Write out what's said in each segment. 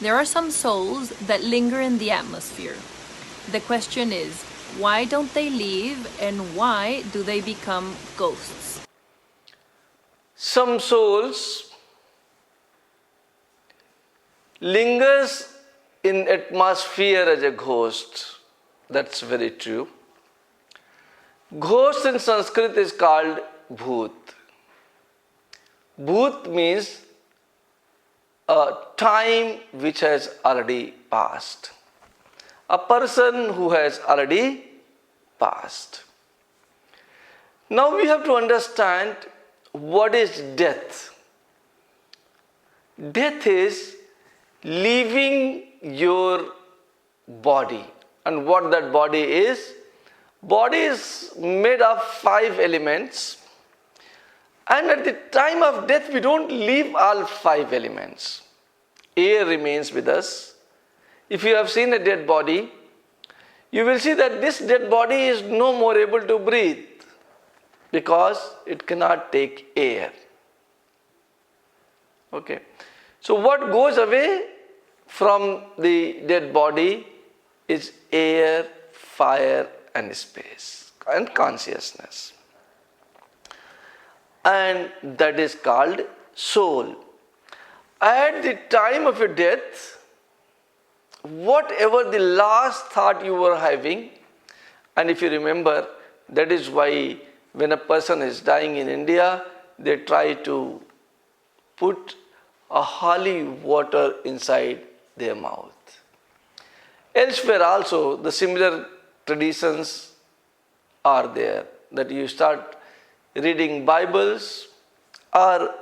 There are some souls that linger in the atmosphere. The question is, why don't they leave and why do they become ghosts? Some souls lingers in atmosphere as a ghost. That's very true. Ghost in Sanskrit is called bhoot. Bhoot means a time which has already passed. A person who has already passed. Now we have to understand what is death. Death is leaving your body. And what that body is? Body is made of 5 elements. And at the time of death, we don't leave all 5 elements. Air remains with us. If you have seen a dead body, you will see that this dead body is no more able to breathe because it cannot take air. Okay. So what goes away from the dead body is air, fire, and space, and consciousness. And that is called soul. At the time of your death, whatever the last thought you were having, and if you remember, that is why when a person is dying in India, they try to put a holy water inside their mouth. Elsewhere also, the similar traditions are there, that you start reading Bibles or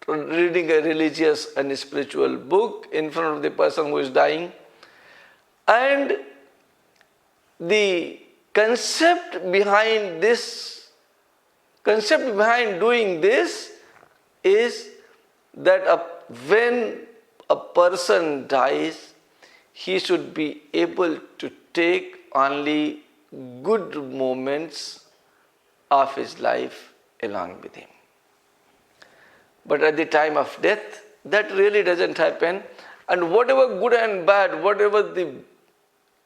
reading a religious and spiritual book in front of the person who is dying, and the concept behind doing this is that when a person dies, he should be able to take only good moments of his life along with him. But at the time of death, that really doesn't happen. And whatever good and bad, whatever the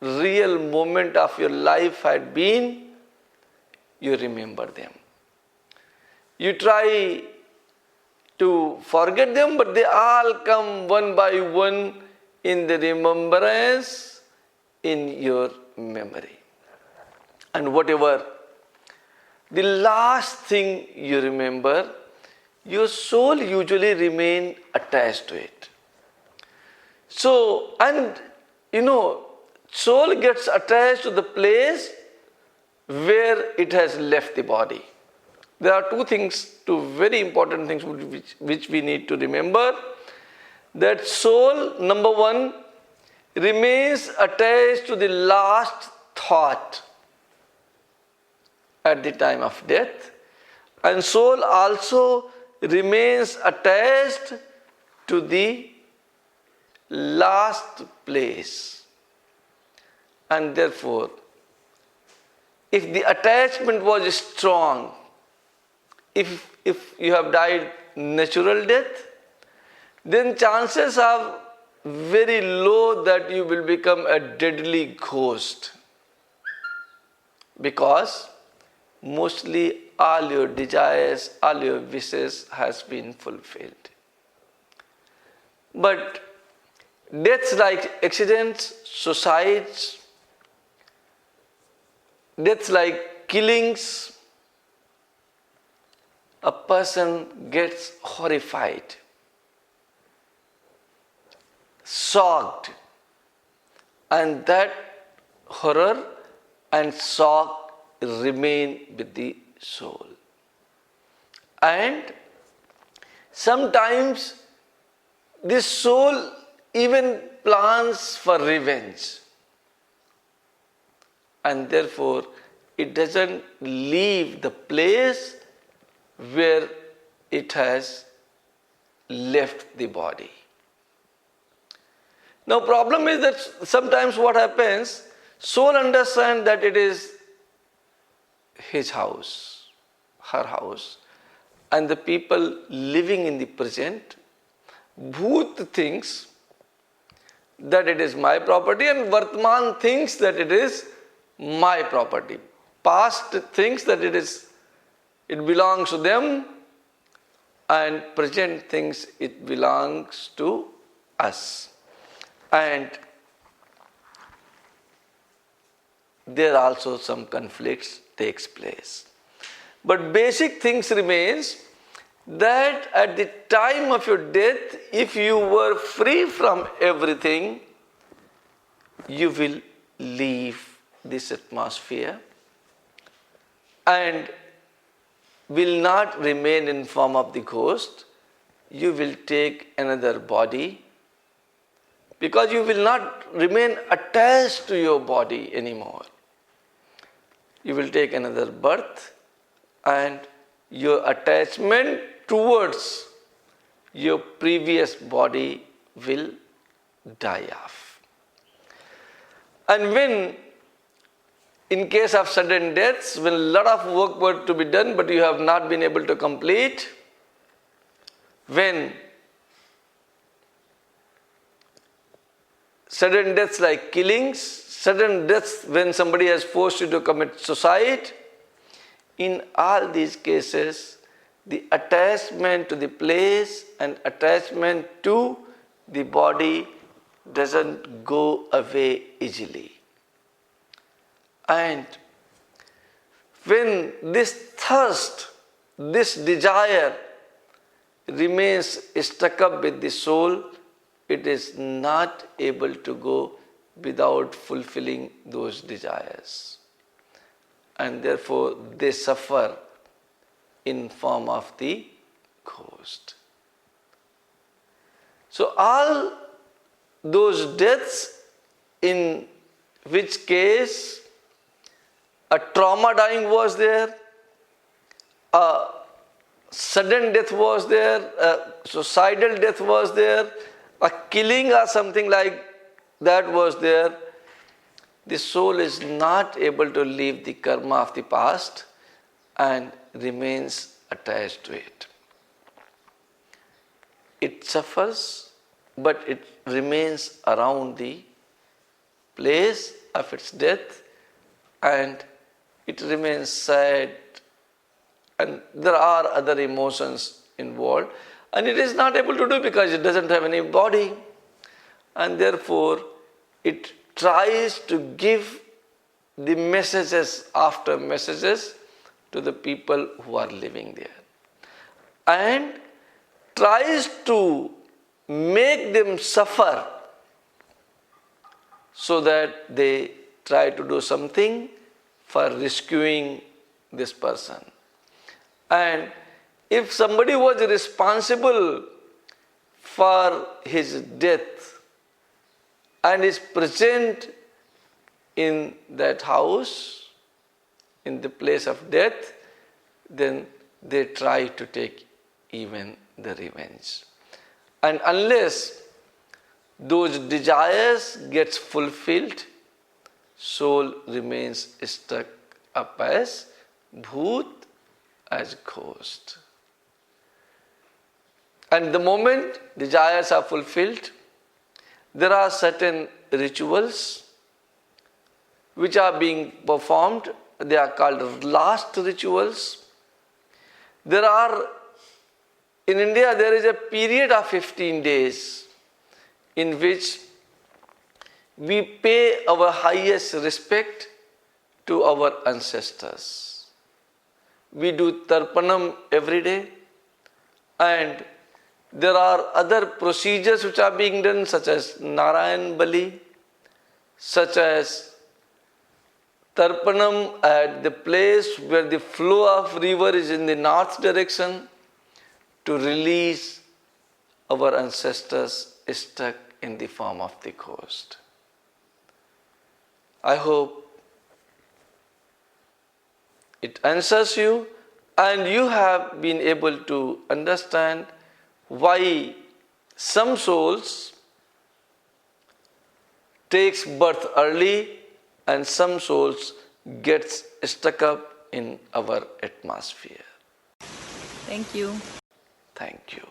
real moment of your life had been, you remember them. You try to forget them, but they all come one by one in the remembrance, in your memory. And whatever the last thing you remember, your soul usually remain attached to it. So, and soul gets attached to the place where it has left the body. There are two very important things which we need to remember. That soul, number one, remains attached to the last thought at the time of death. And soul also remains attached to the last place. And therefore, if the attachment was strong, if you have died natural death, then chances are very low that you will become a deadly ghost, because mostly all your desires, all your wishes has been fulfilled. But deaths like accidents, suicides, deaths like killings, a person gets horrified, shocked, and that horror and shock remain with the soul. And sometimes this soul even plans for revenge, and therefore it doesn't leave the place where it has left the body. Now, problem is that sometimes what happens, soul understands that it is his house, her house, and the people living in the present, bhoot thinks that it is my property, and Vartman thinks that it is my property. Past thinks that it belongs to them, and present thinks it belongs to us. And there also some conflicts takes place. But basic things remains that at the time of your death, if you were free from everything, you will leave this atmosphere and will not remain in form of the ghost. You will take another body, because you will not remain attached to your body anymore. You will take another birth, and your attachment towards your previous body will die off. And when, in case of sudden deaths, when a lot of work were to be done but you have not been able to complete, when sudden deaths like killings, sudden deaths when somebody has forced you to commit suicide, in all these cases, the attachment to the place and attachment to the body doesn't go away easily. And when this thirst, this desire remains stuck up with the soul, it is not able to go without fulfilling those desires. And therefore they suffer in form of the ghost. So all those deaths in which case a trauma dying was there, a sudden death was there, a suicidal death was there, a killing or something like that was there, the soul is not able to leave the karma of the past and remains attached to it. It suffers, but it remains around the place of its death, and it remains sad, and there are other emotions involved, and it is not able to do because it doesn't have any body, and therefore it tries to give the messages after messages to the people who are living there, and tries to make them suffer so that they try to do something for rescuing this person. And if somebody was responsible for his death and is present in that house, in the place of death, then they try to take even the revenge. And unless those desires gets fulfilled, soul remains stuck up as bhoot, as ghost. And the moment desires are fulfilled, there are certain rituals which are being performed. They are called last rituals. In India, there is a period of 15 days in which we pay our highest respect to our ancestors. We do Tarpanam every day, and there are other procedures which are being done, such as Narayan Bali, such as Tarpanam at the place where the flow of river is in the north direction, to release our ancestors stuck in the form of the ghost. I hope it answers you, and you have been able to understand why some souls takes birth early and some souls gets stuck up in our atmosphere. Thank you. Thank you.